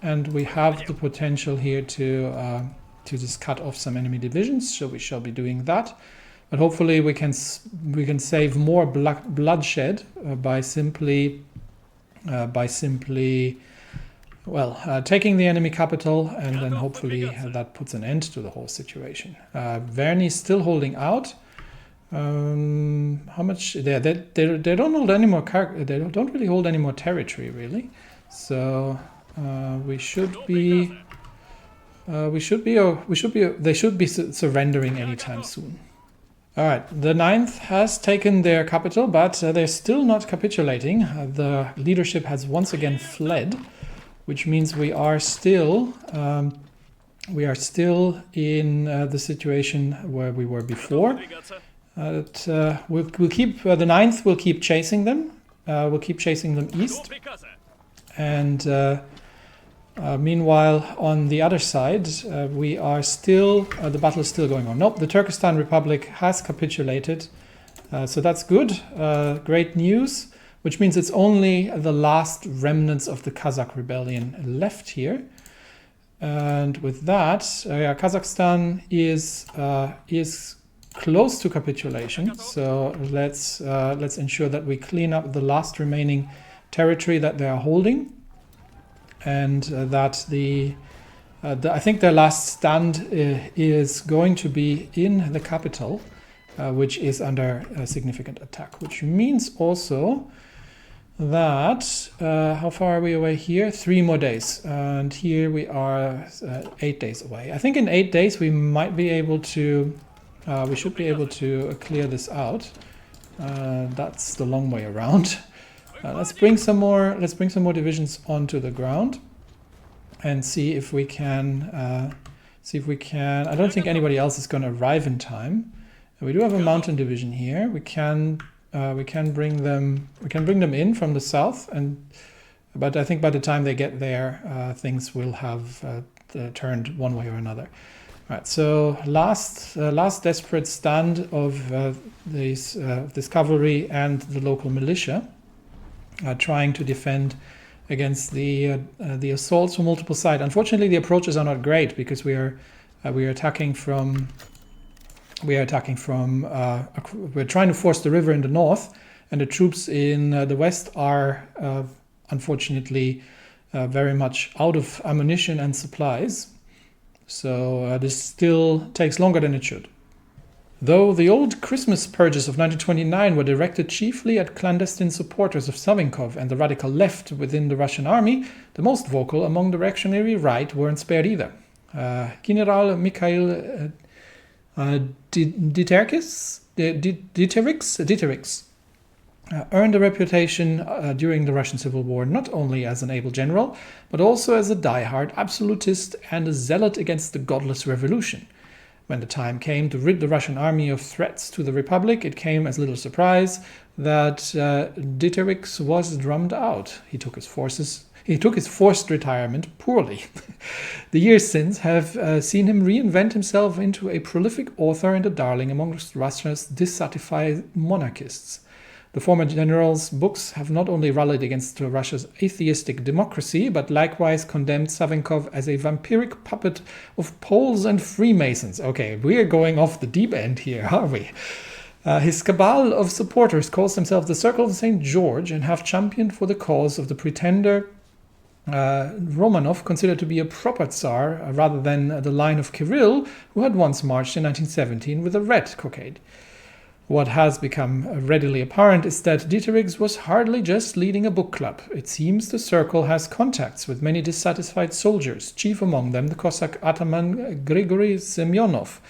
and we have the potential here to just cut off some enemy divisions. So we shall be doing that, but hopefully we can save more bloodshed by simply taking the enemy capital, and then hopefully that puts an end to the whole situation. Verny is still holding out. How much? They don't hold any more. They don't really hold any more territory, really. So they should be surrendering anytime soon. All right, the 9th has taken their capital, but they're still not capitulating. The leadership has once again fled, which means we are still in the situation where we were before. We'll keep the 9th will keep chasing them. We'll keep chasing them east, and meanwhile on the other side we are still the battle is still going on. Nope, the Turkestan Republic has capitulated, so that's good. Great news. Which means it's only the last remnants of the Kazakh rebellion left here. And with that, Kazakhstan is close to capitulation. So let's ensure that we clean up the last remaining territory that they are holding, and that I think their last stand is going to be in the capital, which is under significant attack. Which means also that how far are we away here? 3 more days, and here we are 8 days away. I think in 8 days we might be able to we should be able to clear this out. That's the long way around. Let's bring some more divisions onto the ground and see if we can I don't think anybody else is going to arrive in time. We do have a mountain division here. We can bring them in from the south, but I think by the time they get there, things will have turned one way or another. All right, so last desperate stand of this cavalry and the local militia, trying to defend against the assaults from multiple sides. Unfortunately, the approaches are not great because we are attacking from We are attacking from, we're trying to force the river in the north, and the troops in the west are unfortunately very much out of ammunition and supplies. So this still takes longer than it should. Though the old Christmas purges of 1929 were directed chiefly at clandestine supporters of Savinkov and the radical left within the Russian army, the most vocal among the reactionary right weren't spared either. General Mikhail Dieterichs earned a reputation during the Russian Civil War not only as an able general, but also as a die-hard absolutist and a zealot against the godless revolution. When the time came to rid the Russian army of threats to the Republic, it came as little surprise that Dieterichs was drummed out. He took his forced retirement poorly. The years since have seen him reinvent himself into a prolific author and a darling amongst Russia's dissatisfied monarchists. The former general's books have not only rallied against Russia's atheistic democracy, but likewise condemned Savinkov as a vampiric puppet of Poles and Freemasons. Okay, we're going off the deep end here, are we? His cabal of supporters calls themselves the Circle of St. George and have championed for the cause of the pretender Romanov, considered to be a proper Tsar rather than the line of Kirill, who had once marched in 1917 with a red cockade. What has become readily apparent is that Dieterichs was hardly just leading a book club. It seems the circle has contacts with many dissatisfied soldiers, chief among them the Cossack ataman Grigory Semyonov,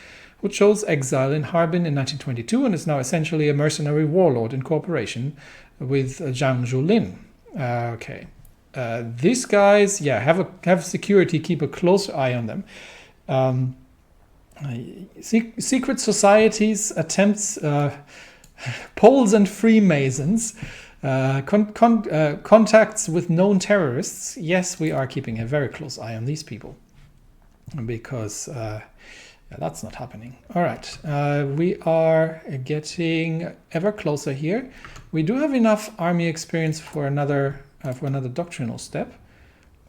who chose exile in Harbin in 1922 and is now essentially a mercenary warlord in cooperation with Zhang Zhulin. These guys, have security, keep a close eye on them. Secret societies, attempts, Poles and Freemasons, contacts with known terrorists. Yes, we are keeping a very close eye on these people because that's not happening. All right, we are getting ever closer here. We do have enough army experience for another doctrinal step.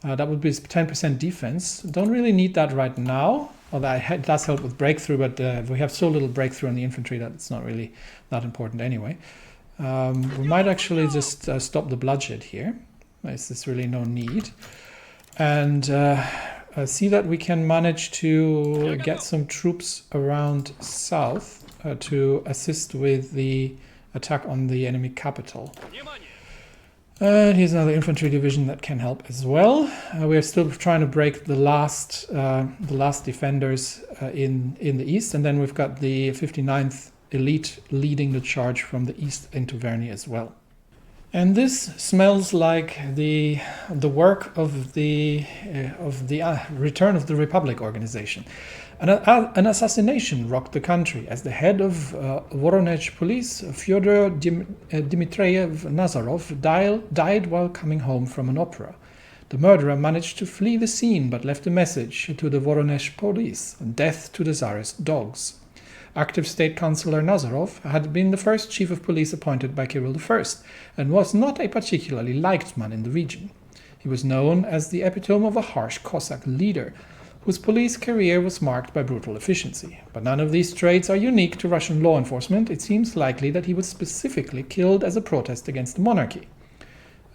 That would be 10% defense. Don't really need that right now. Although it does help with breakthrough, but we have so little breakthrough in the infantry that it's not really that important anyway. We might actually just stop the bloodshed here. There's really no need. And see that we can manage to get some troops around south to assist with the attack on the enemy capital. And here's another infantry division that can help as well. We're still trying to break the last defenders in the east, and then we've got the 59th Elite leading the charge from the east into Verny as well. And this smells like the work of the Return of the Republic organization. An assassination rocked the country as the head of Voronezh police, Fyodor Dmitriev Nazarov, died while coming home from an opera. The murderer managed to flee the scene but left a message to the Voronezh police: death to the Tsarist dogs. Active State Councillor Nazarov had been the first chief of police appointed by Kirill I and was not a particularly liked man in the region. He was known as the epitome of a harsh Cossack leader, whose police career was marked by brutal efficiency. But none of these traits are unique to Russian law enforcement. It seems likely that he was specifically killed as a protest against the monarchy.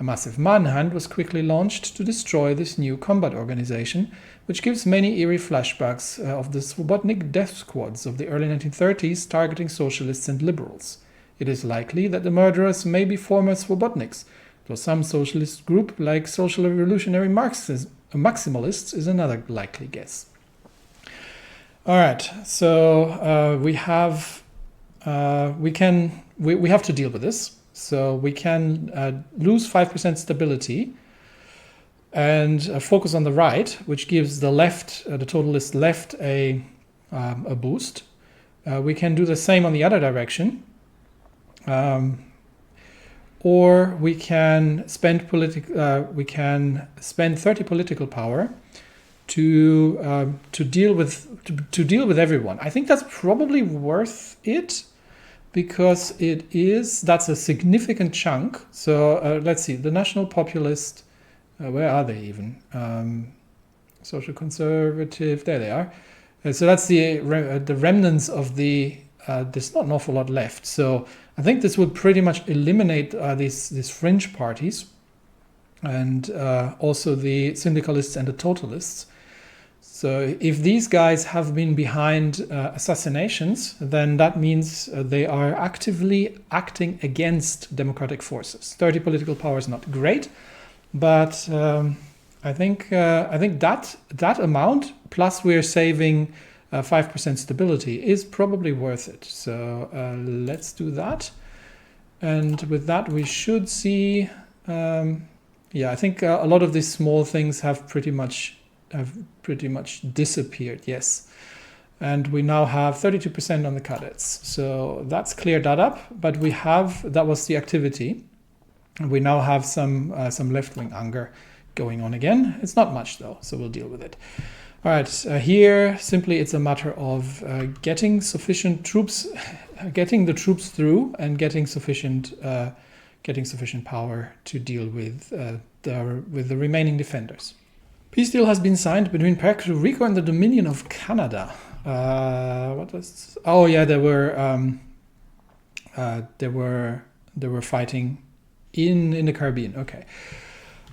A massive manhunt was quickly launched to destroy this new combat organization, which gives many eerie flashbacks of the Swobodnik death squads of the early 1930s targeting socialists and liberals. It is likely that the murderers may be former Swobodniks, though some socialist group like Social Revolutionary Maximalists is another likely guess. All right, so we have to deal with this. So we can lose 5% stability and focus on the right, which gives the left, the total list left, a boost. We can do the same on the other direction, or we can spend 30 political power to deal with everyone. I think that's probably worth it, because that's a significant chunk. So let's see, the National Populist, where are they even? Social Conservative, there they are. So that's the remnants of the. There's not an awful lot left. So I think this would pretty much eliminate these fringe parties, and also the syndicalists and the totalists. So if these guys have been behind assassinations, then that means they are actively acting against democratic forces. 30 political power is not great, but I think that amount, plus we're saving 5% stability, is probably worth it. So let's do that. And with that, we should see, I think a lot of these small things have pretty much disappeared, yes. And we now have 32% on the cadets. So that's cleared that up, but that was the activity. We now have some left-wing anger going on again. It's not much though, so we'll deal with it. All right, here simply it's a matter of getting sufficient troops, getting the troops through, and getting sufficient power to deal with the remaining defenders. Peace deal has been signed between Puerto Rico and the Dominion of Canada. What was? Oh yeah, they were fighting in the Caribbean. Okay.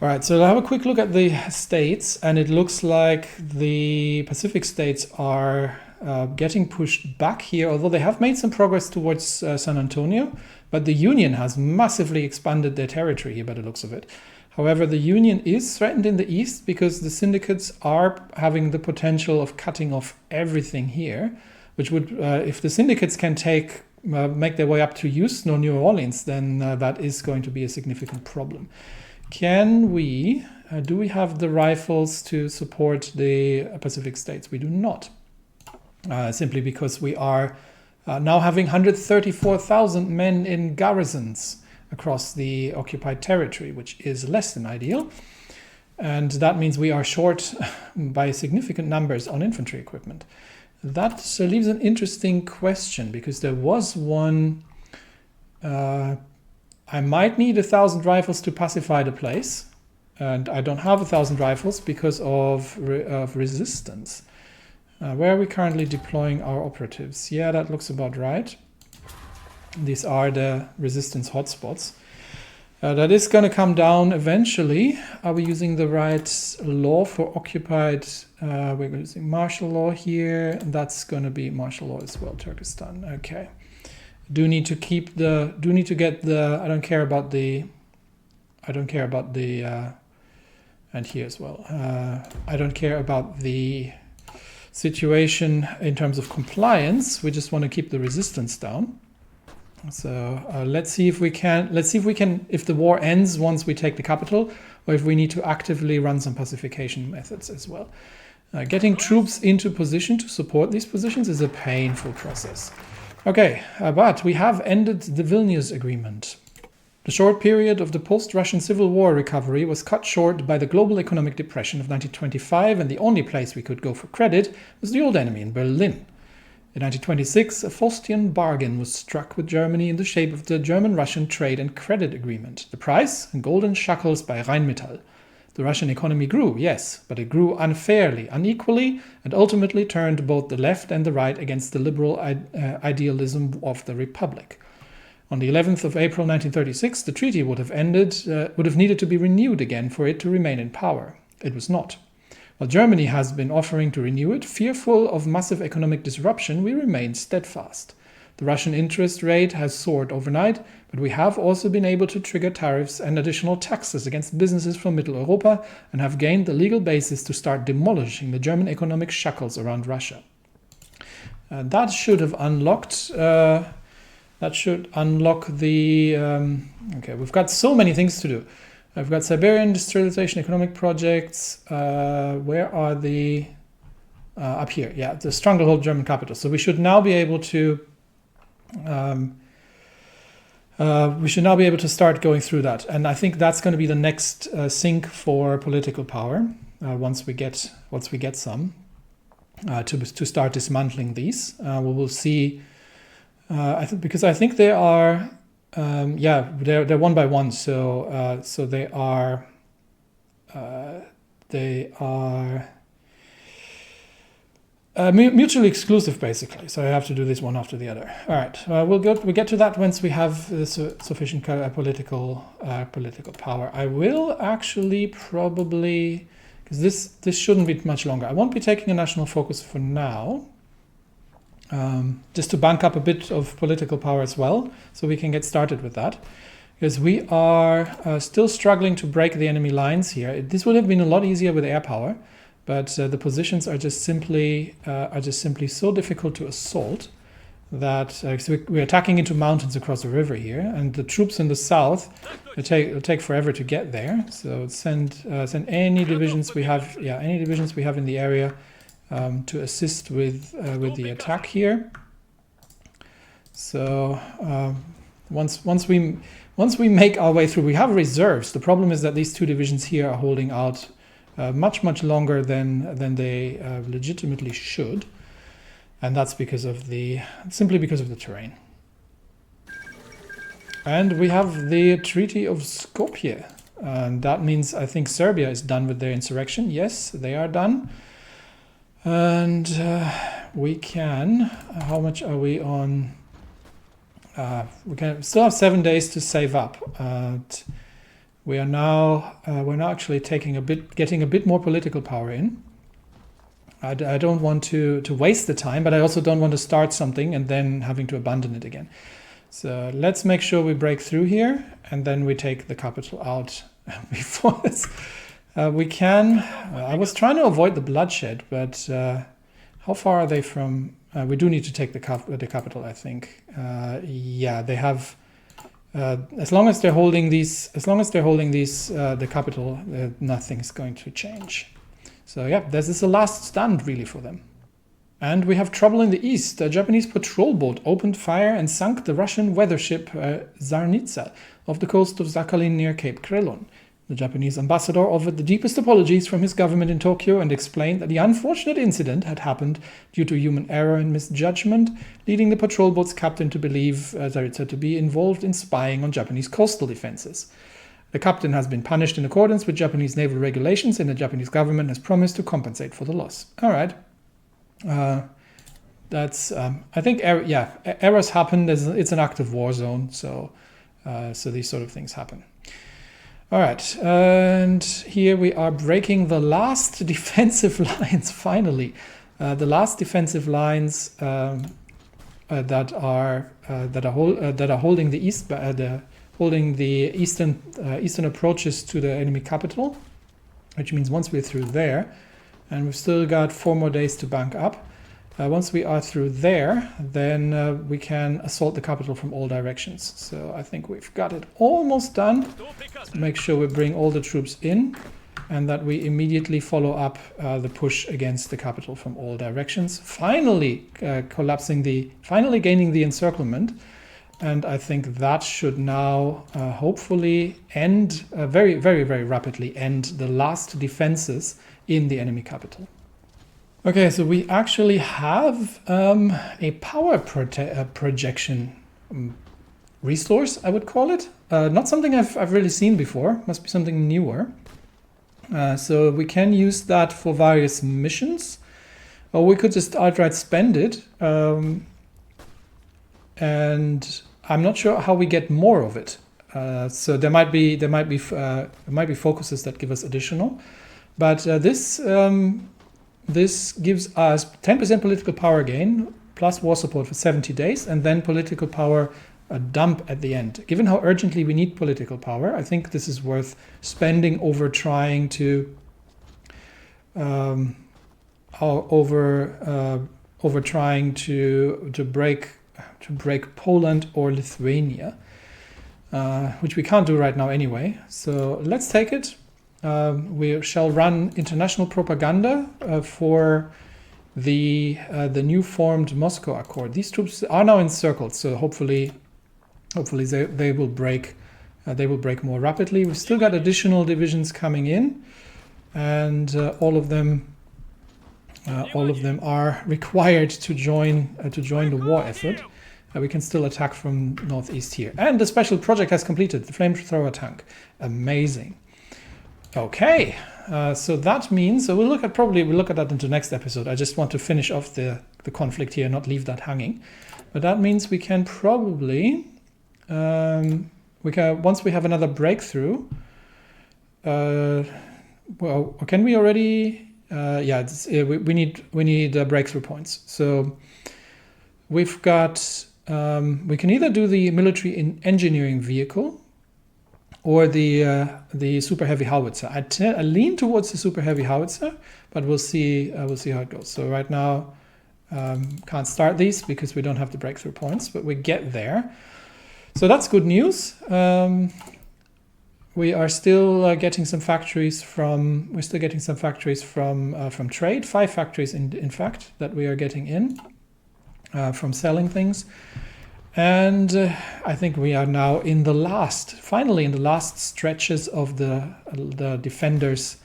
All right, so I'll have a quick look at the states, and it looks like the Pacific states are getting pushed back here, although they have made some progress towards San Antonio, but the Union has massively expanded their territory here by the looks of it. However, the Union is threatened in the east because the syndicates are having the potential of cutting off everything here, which would, if the syndicates can make their way up to Houston or New Orleans, then that is going to be a significant problem. Do we have the rifles to support the Pacific states? We do not, simply because we are now having 134,000 men in garrisons across the occupied territory, which is less than ideal. And that means we are short by significant numbers on infantry equipment. That leaves an interesting question, because there was one... I might need 1,000 rifles to pacify the place, and I don't have 1,000 rifles because of resistance. Where are we currently deploying our operatives? Yeah, that looks about right. These are the resistance hotspots. That is going to come down eventually. Are we using the right law for occupied? We're using martial law here. That's going to be martial law as well, Turkestan. Okay. Do need to get the, I don't care about the, and here as well. I don't care about the situation in terms of compliance. We just want to keep the resistance down. So let's see if the war ends once we take the capital, or if we need to actively run some pacification methods as well. Getting troops into position to support these positions is a painful process. Okay, but we have ended the Vilnius Agreement. The short period of the post-Russian Civil War recovery was cut short by the global economic depression of 1925, and the only place we could go for credit was the old enemy in Berlin. In 1926, a Faustian bargain was struck with Germany in the shape of the German-Russian Trade and Credit Agreement. The price? Golden shekels by Rheinmetall. The Russian economy grew, yes, but it grew unfairly, unequally, and ultimately turned both the left and the right against the liberal idealism of the Republic. On the 11th of April 1936, the treaty would have needed to be renewed again for it to remain in power. It was not. While Germany has been offering to renew it, fearful of massive economic disruption, we remain steadfast. The Russian interest rate has soared overnight, but we have also been able to trigger tariffs and additional taxes against businesses from Middle Europa and have gained the legal basis to start demolishing the German economic shackles around Russia. That should have unlocked... the... okay, we've got so many things to do. I've got Siberian industrialization economic projects. Where are the... up here, yeah, the stronghold German capital. So we should now be able to... start going through that, and I think that's going to be the next sink for political power once we get some to start dismantling these. We will see. Because I think they are, they're one by one. So they are. Mutually exclusive, basically. So I have to do this one after the other. All right, we'll get to that once we have sufficient political power. I will actually probably, because this shouldn't be much longer. I won't be taking a national focus for now, just to bank up a bit of political power as well, so we can get started with that. Because we are still struggling to break the enemy lines here. This would have been a lot easier with air power. But the positions are just simply so difficult to assault that so we're attacking into mountains across the river here, and the troops in the south it'll take forever to get there. So send any divisions we have, any divisions we have in the area to assist with the attack here. So once we make our way through, we have reserves. The problem is that these two divisions here are holding out much longer than they legitimately should, and that's simply because of the terrain. And we have the Treaty of Skopje, and that means I think Serbia is done with their insurrection. Yes, they are done, and we can. How much are we on? We can still have 7 days to save up. We're now actually getting a bit more political power in. I don't want to waste the time, but I also don't want to start something and then having to abandon it again. So let's make sure we break through here, and then we take the capital out before this. We can. I was trying to avoid the bloodshed, but how far are they from? We do need to take the capital, I think. Yeah, they have. As long as they're holding the capital, nothing's going to change. So yeah, this is the last stand really for them. And we have trouble in the east. A Japanese patrol boat opened fire and sunk the Russian weather ship Zarnitsa off the coast of Sakhalin near Cape Krelon. The Japanese ambassador offered the deepest apologies from his government in Tokyo and explained that the unfortunate incident had happened due to human error and misjudgment, leading the patrol boat's captain to believe Zarnitsa to be involved in spying on Japanese coastal defenses. The captain has been punished in accordance with Japanese naval regulations, and the Japanese government has promised to compensate for the loss. All right. That's I think errors happen. It's an active war zone, so these sort of things happen. All right, and here we are breaking the last defensive lines. Finally, the last defensive lines that are holding the eastern approaches to the enemy capital, which means once we're through there, and we've still got 4 more days to bank up. Once we are through there, then we can assault the capital from all directions. So I think we've got it almost done. Make sure we bring all the troops in, and that we immediately follow up the push against the capital from all directions. Finally finally gaining the encirclement. And I think that should now hopefully end, very, very, very rapidly end the last defenses in the enemy capital. Okay, so we actually have a power projection resource, I would call it. Not something I've really seen before, must be something newer. So we can use that for various missions, or we could just outright spend it. And I'm not sure how we get more of it. So there might be focuses that give us additional, but this gives us 10% political power gain plus war support for 70 days, and then political power dump at the end. Given how urgently we need political power, I think this is worth spending over trying to break Poland or Lithuania, which we can't do right now anyway. So let's take it. We shall run international propaganda for the new formed Moscow Accord. These troops are now encircled, so hopefully they will break more rapidly. We've still got additional divisions coming in, and all of them are required to join the war effort. We can still attack from northeast here, and the special project has completed, the flamethrower tank. Amazing. Okay, so that means, so we'll look at that into next episode. I just want to finish off the conflict here, not leave that hanging. But that means we can probably, once we have another breakthrough, well, can we already? Yeah, we need breakthrough points. So we've got, we can either do the military engineering vehicle or the super heavy howitzer. I lean towards the super heavy howitzer, but we'll see how it goes. So right now, can't start these because we don't have the breakthrough points, but we get there. So that's good news. We are still getting some factories from. We're still getting some factories from trade. 5 factories, in fact, that we are getting in from selling things. And I think we are now finally in the last stretches of the defenders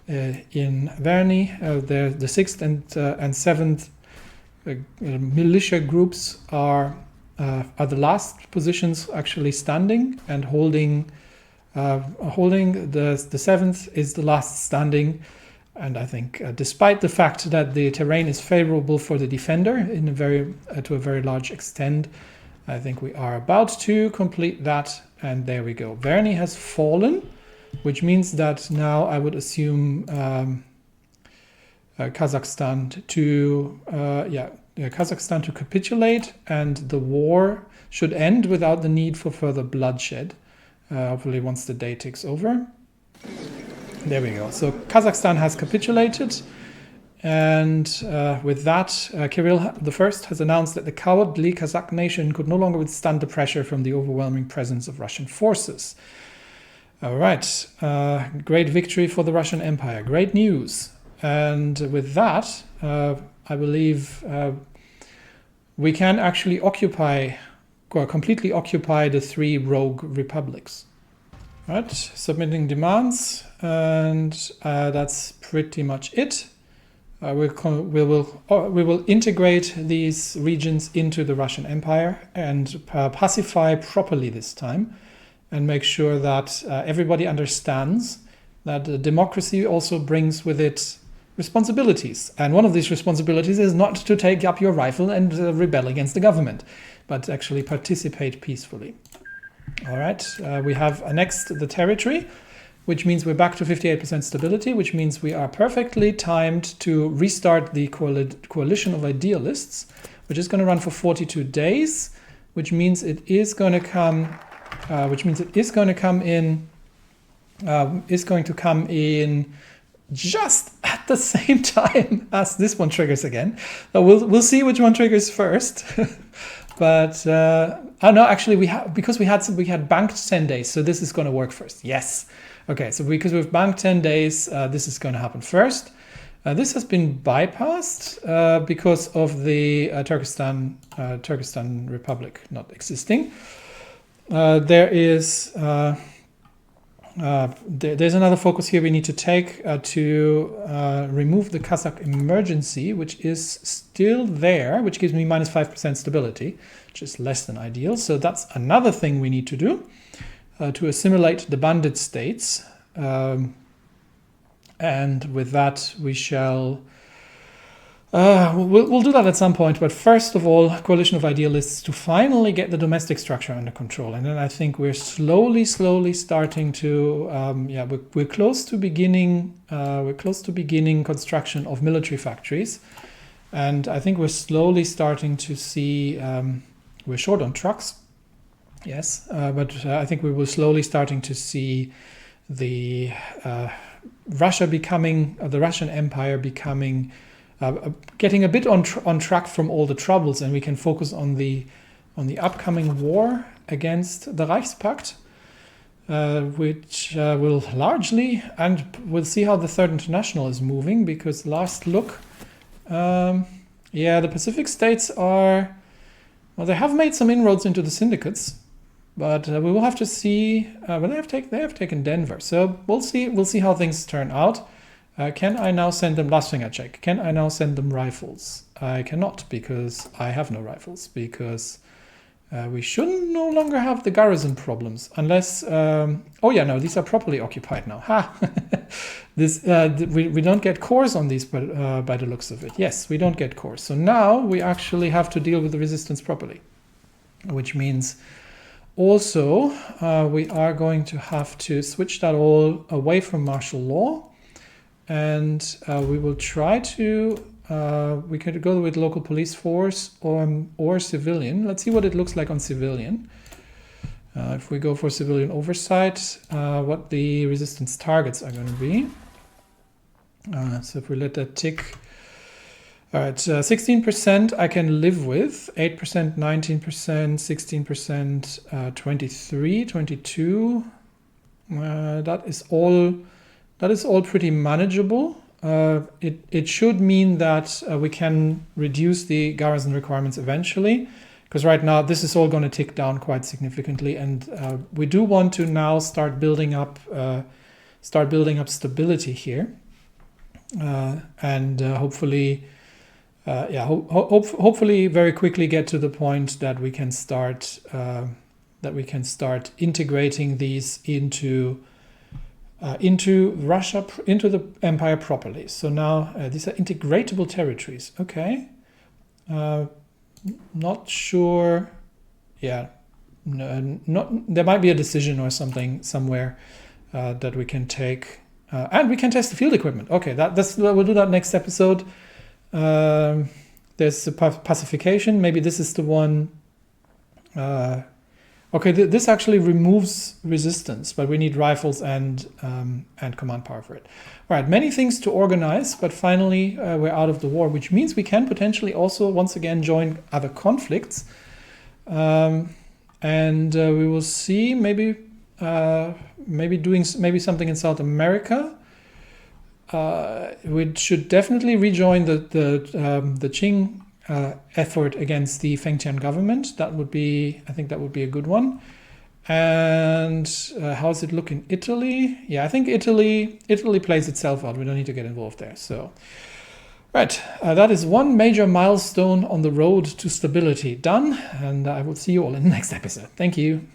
in Verny. The 6th and 7th militia groups are the last positions actually standing and holding. The 7th is the last standing. And I think despite the fact that the terrain is favorable for the defender to a very large extent, I think we are about to complete that, and there we go. Verny has fallen, which means that now I would assume Kazakhstan to capitulate, and the war should end without the need for further bloodshed. Hopefully, once the day ticks over. There we go. So Kazakhstan has capitulated. And with that, Kirill I has announced that the cowardly Kazakh nation could no longer withstand the pressure from the overwhelming presence of Russian forces. All right, great victory for the Russian Empire. Great news. And with that, I believe we can actually completely occupy the 3 rogue republics. All right, submitting demands, and that's pretty much it. We will integrate these regions into the Russian Empire and pacify properly this time, and make sure that everybody understands that democracy also brings with it responsibilities. And one of these responsibilities is not to take up your rifle and rebel against the government, but actually participate peacefully. All right, we have annexed the territory, which means we're back to 58% stability, which means we are perfectly timed to restart the coalition of idealists, which is going to run for 42 days, which means it is going to come in just at the same time as this one triggers again. We'll see which one triggers first. But no, actually we had banked 10 days, so this is going to work first. Yes. Okay, so because we've banked 10 days, this is going to happen first. This has been bypassed because of the Turkestan Republic not existing. There's another focus here we need to take to remove the Kazakh emergency, which is still there, which gives me minus 5% stability, which is less than ideal. So that's another thing we need to do. To assimilate the bandit states, and with that we shall we'll do that at some point, but first of all, coalition of idealists to finally get the domestic structure under control. And then I think we're slowly starting to we're close to beginning construction of military factories, and I think we're slowly starting to see we're short on trucks. Yes, but I think we will slowly starting to see the the Russian Empire becoming, getting a bit on track from all the troubles, and we can focus on the upcoming war against the Reichspakt, which will largely, and we'll see how the Third International is moving, because last look, the Pacific states are, well, they have made some inroads into the syndicates. But we will have to see. But they have taken Denver, so we'll see. We'll see how things turn out. Can I now send them? Last thing I check. Can I now send them rifles? I cannot, because I have no rifles, because We should no longer have the garrison problems unless... oh yeah, no, these are properly occupied now. Ha! We don't get cores on these by the looks of it. Yes, we don't get cores. So now we actually have to deal with the resistance properly. Which means also we are going to have to switch that all away from martial law. And we will try to... we could go with local police force or civilian. Let's see what it looks like on civilian. If we go for civilian oversight, what the resistance targets are going to be. So if we let that tick. All right, 16% I can live with, 8%, 19%, 16%, 23, 22. That is all pretty manageable. It should mean that we can reduce the garrison requirements eventually, because right now this is all going to tick down quite significantly, and we do want to now start building up stability here, and hopefully, hopefully very quickly get to the point that we can start integrating these into Russia, into the empire properly. So now these are integratable territories. Okay, not sure. Yeah, there might be a decision or something somewhere that we can take, and we can test the field equipment. Okay, we'll do that next episode. There's a pacification. Maybe this is the one. Okay, this actually removes resistance, but we need rifles and command power for it. All right, many things to organize, but finally we're out of the war, which means we can potentially also once again join other conflicts, and we will see maybe doing something in South America. We should definitely rejoin the Qing effort against the Fengtian government. I think that would be a good one. And how's it look in Italy? Yeah, I think Italy plays itself out. We don't need to get involved there. So, right, that is one major milestone on the road to stability done. And I will see you all in the next episode. Thank you.